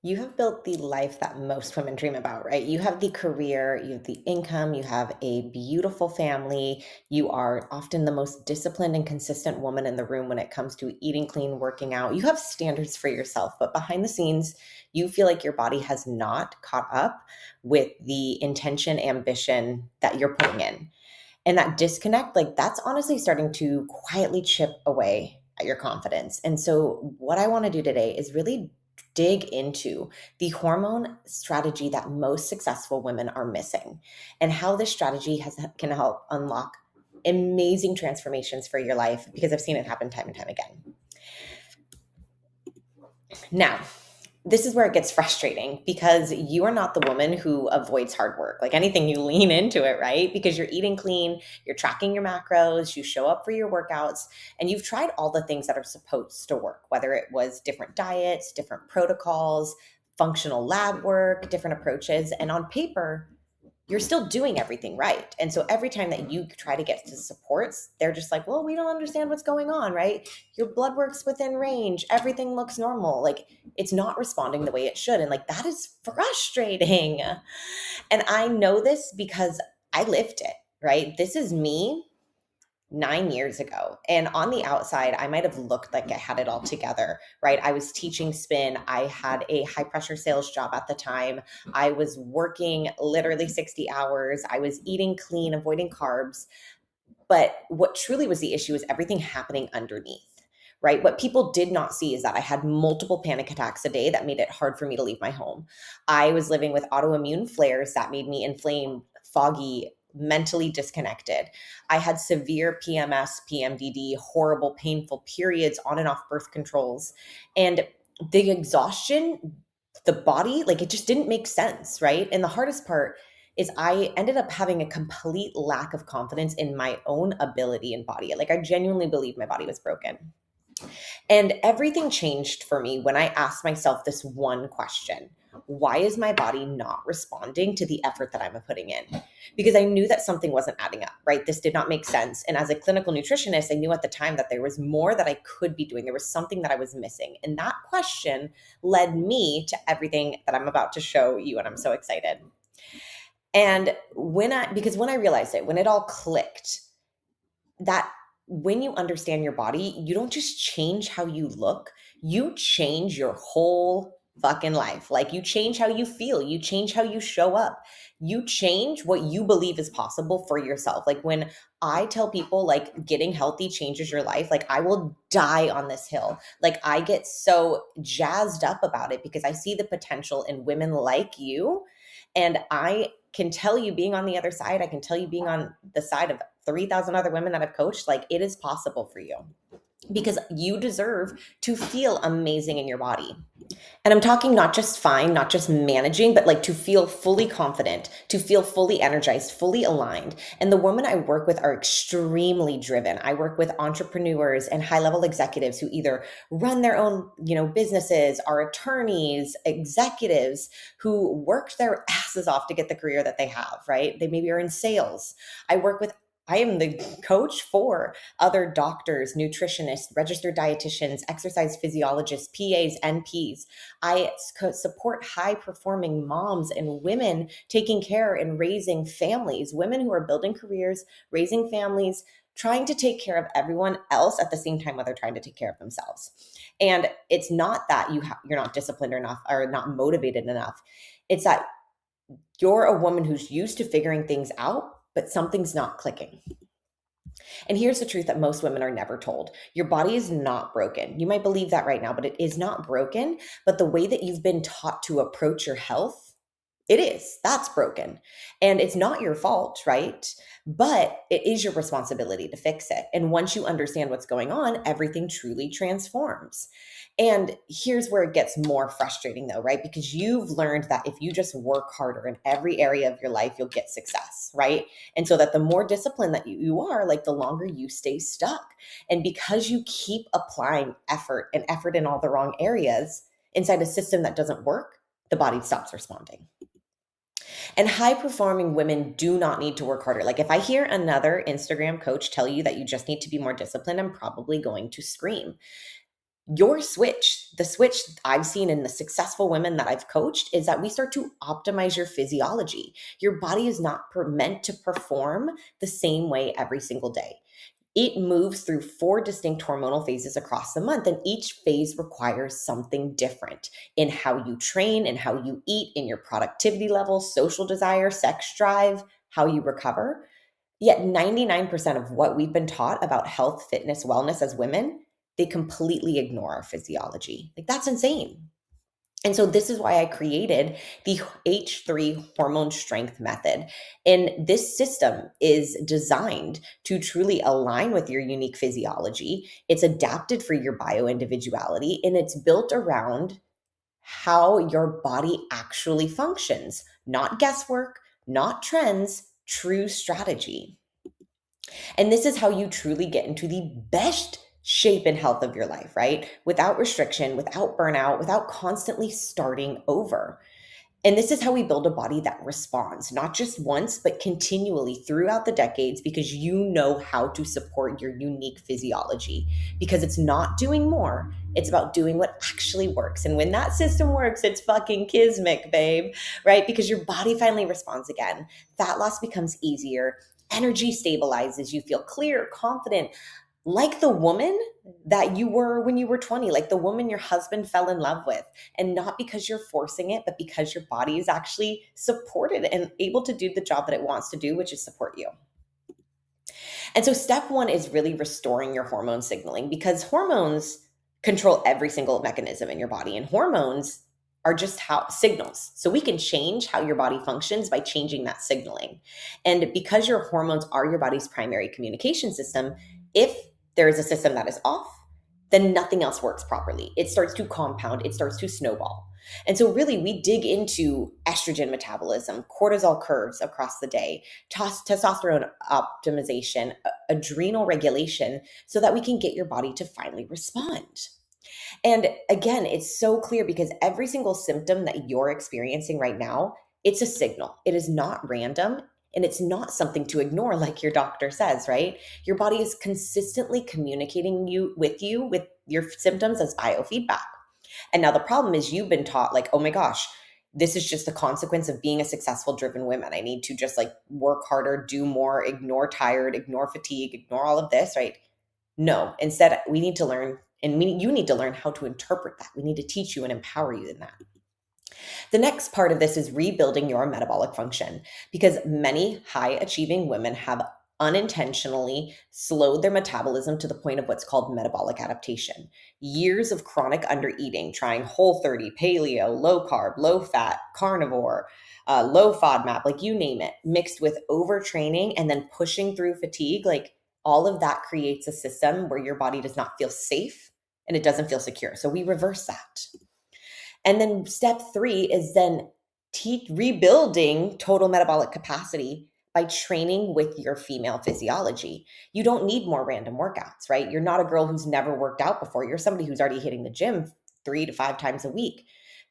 You have built the life that most women dream about, right? You have the career, you have the income, you have a beautiful family. You are often the most disciplined and consistent woman in the room when it comes to eating clean, working out. You have standards for yourself, but behind the scenes, you feel like your body has not caught up with the intention, ambition that you're putting in. And that disconnect, like that's honestly starting to quietly chip away at your confidence. And so, what I want to do today is really dig into the hormone strategy that most successful women are missing and how this strategy can help unlock amazing transformations for your life because I've seen it happen time and time again. Now, this is where it gets frustrating because you are not the woman who avoids hard work. Like anything, you lean into it, right? Because you're eating clean, you're tracking your macros, you show up for your workouts, and you've tried all the things that are supposed to work, whether it was different diets, different protocols, functional lab work, different approaches. And on paper, you're still doing everything right. And so every time that you try to get to supports, they're just like, well, we don't understand what's going on, right? Your blood work's within range. Everything looks normal. Like it's not responding the way it should. And like that is frustrating. And I know this because I lived it, right? This is me 9 years ago. And on the outside, I might have looked like I had it all together, right? I was teaching spin. I had a high pressure sales job at the time. I was working literally 60 hours. I was eating clean, avoiding carbs. But what truly was the issue is everything happening underneath. Right. What people did not see is that I had multiple panic attacks a day that made it hard for me to leave my home. I was living with autoimmune flares that made me inflamed, foggy, mentally disconnected. I had severe PMS, PMDD, horrible, painful periods, on and off birth controls. And the exhaustion, the body, like it just didn't make sense. Right. And the hardest part is I ended up having a complete lack of confidence in my own ability and body. Like I genuinely believe my body was broken. And everything changed for me when I asked myself this one question. Why is my body not responding to the effort that I'm putting in? Because I knew that something wasn't adding up, right? This did not make sense. And as a clinical nutritionist, I knew at the time that there was more that I could be doing. There was something that I was missing. And that question led me to everything that I'm about to show you. And I'm so excited. And because when I realized it, when it all clicked, that when you understand your body, you don't just change how you look, you change your whole fucking life. Like you change how you feel, you change how you show up, you change what you believe is possible for yourself. Like when I tell people like getting healthy changes your life, like I will die on this hill. Like I get so jazzed up about it because I see the potential in women like you. And I can tell you being on the other side, I can tell you being on the side of 3,000 other women that I've coached, like it is possible for you because you deserve to feel amazing in your body. And I'm talking not just fine, not just managing, but like to feel fully confident, to feel fully energized, fully aligned. And the women I work with are extremely driven. I work with entrepreneurs and high-level executives who either run their own, businesses, are attorneys, executives who worked their asses off to get the career that they have, right? They maybe are in sales. I am the coach for other doctors, nutritionists, registered dietitians, exercise physiologists, PAs, NPs. I support high performing moms and women taking care and raising families, women who are building careers, raising families, trying to take care of everyone else at the same time while they're trying to take care of themselves. And it's not that you're not disciplined enough or not motivated enough. It's that you're a woman who's used to figuring things out, but something's not clicking. And here's the truth that most women are never told. Your body is not broken. You might believe that right now, but it is not broken. But the way that you've been taught to approach your health, it is. That's broken. And it's not your fault, right? But it is your responsibility to fix it. And once you understand what's going on, everything truly transforms. And here's where it gets more frustrating though, right? Because you've learned that if you just work harder in every area of your life, you'll get success, right? And so that the more disciplined that you are, like the longer you stay stuck. And because you keep applying effort and effort in all the wrong areas inside a system that doesn't work, the body stops responding. And high performing women do not need to work harder. Like if I hear another Instagram coach tell you that you just need to be more disciplined, I'm probably going to scream The switch I've seen in the successful women that I've coached is that we start to optimize your physiology. Your body is not meant to perform the same way every single day. It moves through 4 distinct hormonal phases across the month, and each phase requires something different in how you train, and how you eat, in your productivity levels, social desire, sex drive, how you recover. Yet 99% of what we've been taught about health, fitness, wellness as women, they completely ignore our physiology. Like, that's insane. And so this is why I created the H3 hormone strength method. And this system is designed to truly align with your unique physiology. It's adapted for your bio individuality, and it's built around how your body actually functions, not guesswork, not trends, true strategy. And this is how you truly get into the best shape and health of your life, right? Without restriction, without burnout, without constantly starting over. And this is how we build a body that responds, not just once, but continually throughout the decades, because you know how to support your unique physiology. Because it's not doing more, it's about doing what actually works. And when that system works, it's fucking kismet, babe, right? Because your body finally responds again. Fat loss becomes easier. Energy stabilizes. You feel clear, confident, like the woman that you were when you were 20, like the woman your husband fell in love with. And not because you're forcing it, but because your body is actually supported and able to do the job that it wants to do, which is support you. And so step one is really restoring your hormone signaling, because hormones control every single mechanism in your body, and hormones are just how signals. So we can change how your body functions by changing that signaling. And because your hormones are your body's primary communication system, if there is a system that is off, then nothing else works properly. It starts to compound, it starts to snowball. And so really we dig into estrogen metabolism, cortisol curves across the day, testosterone optimization, adrenal regulation, so that we can get your body to finally respond. And again, it's so clear because every single symptom that you're experiencing right now, it's a signal. It is not random, and it's not something to ignore like your doctor says, right? Your body is consistently communicating with your symptoms as biofeedback. And now the problem is you've been taught like, oh my gosh, this is just a consequence of being a successful driven woman. I need to just like work harder, do more, ignore tired, ignore fatigue, ignore all of this, right? No, instead we need to learn, and you need to learn how to interpret that. We need to teach you and empower you in that. The next part of this is rebuilding your metabolic function, because many high achieving women have unintentionally slowed their metabolism to the point of what's called metabolic adaptation. Years of chronic undereating, trying Whole30, paleo, low carb, low fat, carnivore, low FODMAP, like you name it, mixed with overtraining and then pushing through fatigue, like all of that creates a system where your body does not feel safe and it doesn't feel secure. So we reverse that. And then step three is then rebuilding total metabolic capacity by training with your female physiology. You don't need more random workouts, right? You're not a girl who's never worked out before. You're somebody who's already hitting the gym 3 to 5 times a week.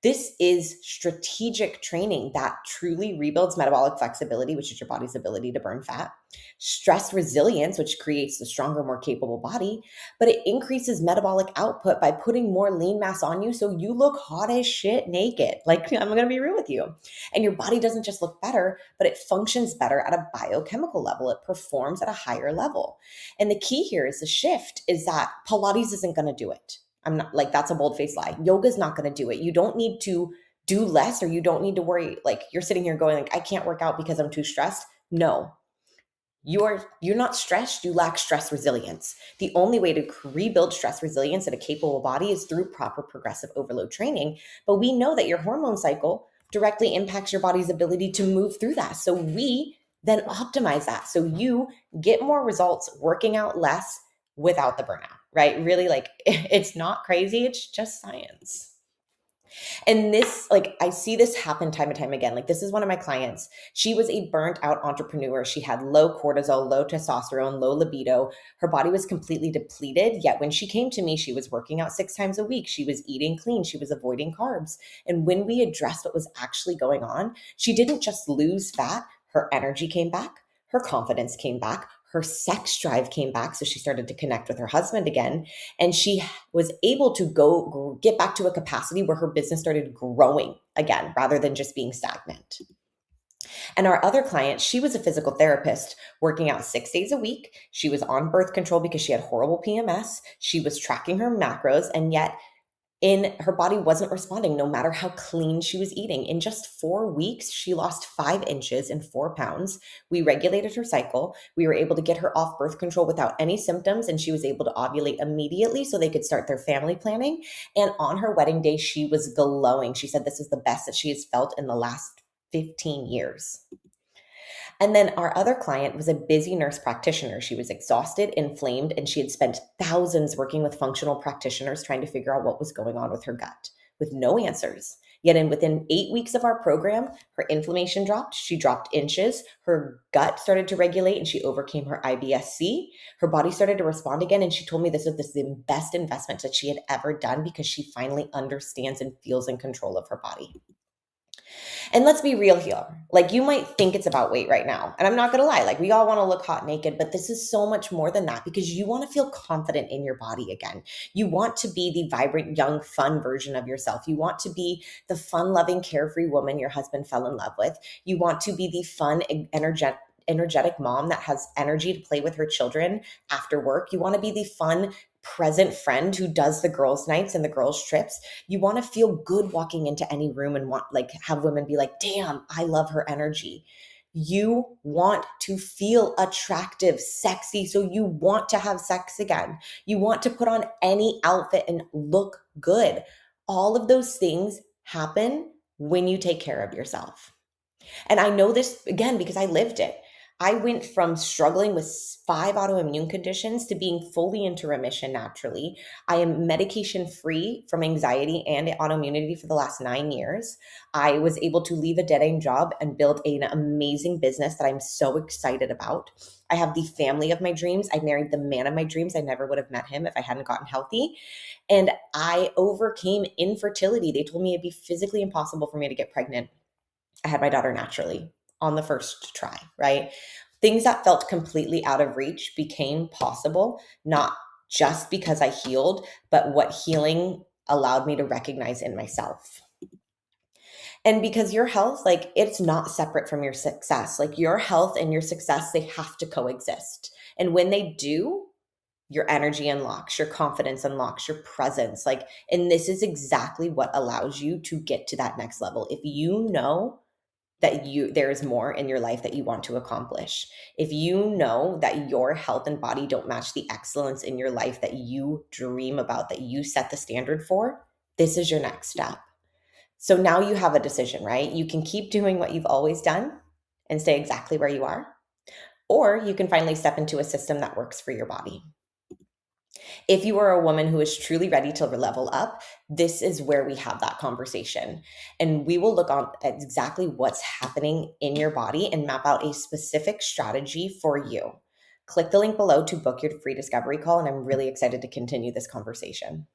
This is strategic training that truly rebuilds metabolic flexibility, which is your body's ability to burn fat, stress resilience, which creates the stronger, more capable body, but it increases metabolic output by putting more lean mass on you so you look hot as shit naked. Like, I'm going to be real with you. And your body doesn't just look better, but it functions better at a biochemical level. It performs at a higher level. And the key here is the shift is that Pilates isn't going to do it. I'm not like, that's a bold faced lie. Yoga's not going to do it. You don't need to do less, or you don't need to worry. Like, you're sitting here going like, I can't work out because I'm too stressed. No, you're not stressed. You lack stress resilience. The only way to rebuild stress resilience in a capable body is through proper progressive overload training. But we know that your hormone cycle directly impacts your body's ability to move through that. So we then optimize that. So you get more results working out less without the burnout, right? Really, like, it's not crazy. It's just science. And this, like, I see this happen time and time again. Like, this is one of my clients. She was a burnt out entrepreneur. She had low cortisol, low testosterone, low libido. Her body was completely depleted. Yet when she came to me, she was working out 6 times a week. She was eating clean. She was avoiding carbs. And when we addressed what was actually going on, she didn't just lose fat. Her energy came back. Her confidence came back. Her sex drive came back. So she started to connect with her husband again. And she was able to get back to a capacity where her business started growing again, rather than just being stagnant. And our other client, she was a physical therapist working out 6 days a week. She was on birth control because she had horrible PMS. She was tracking her macros, and yet her body wasn't responding no matter how clean she was eating. In just 4 weeks, she lost 5 inches and 4 pounds. We regulated her cycle. We were able to get her off birth control without any symptoms, and she was able to ovulate immediately so they could start their family planning. And on her wedding day, she was glowing. She said this is the best that she has felt in the last 15 years. And then our other client was a busy nurse practitioner. She was exhausted, inflamed, and she had spent thousands working with functional practitioners trying to figure out what was going on with her gut with no answers. Yet within 8 weeks of our program, her inflammation dropped. She dropped inches. Her gut started to regulate and she overcame her IBS-C. Her body started to respond again. And she told me this was the best investment that she had ever done because she finally understands and feels in control of her body. And let's be real here. Like, you might think it's about weight right now. And I'm not going to lie. Like, we all want to look hot naked, but this is so much more than that because you want to feel confident in your body again. You want to be the vibrant, young, fun version of yourself. You want to be the fun, loving, carefree woman your husband fell in love with. You want to be the fun, energetic mom that has energy to play with her children after work. You want to be the fun, present friend who does the girls' nights and the girls' trips. You want to feel good walking into any room and have women be like, damn, I love her energy. You want to feel attractive, sexy. So you want to have sex again. You want to put on any outfit and look good. All of those things happen when you take care of yourself. And I know this again because I lived it. I went from struggling with 5 autoimmune conditions to being fully into remission naturally. I am medication free from anxiety and autoimmunity for the last 9 years. I was able to leave a dead end job and build an amazing business that I'm so excited about. I have the family of my dreams. I married the man of my dreams. I never would have met him if I hadn't gotten healthy. And I overcame infertility. They told me it'd be physically impossible for me to get pregnant. I had my daughter naturally on the first try, right? Things that felt completely out of reach became possible, not just because I healed, but what healing allowed me to recognize in myself. And because your health, like, it's not separate from your success. Like, your health and your success, they have to coexist. And when they do, your energy unlocks, your confidence unlocks, your presence. Like, and this is exactly what allows you to get to that next level. If you know that there is more in your life that you want to accomplish. If you know that your health and body don't match the excellence in your life that you dream about, that you set the standard for, this is your next step. So now you have a decision, right? You can keep doing what you've always done and stay exactly where you are, or you can finally step into a system that works for your body. If you are a woman who is truly ready to level up, this is where we have that conversation. And we will look at exactly what's happening in your body and map out a specific strategy for you. Click the link below to book your free discovery call, and I'm really excited to continue this conversation.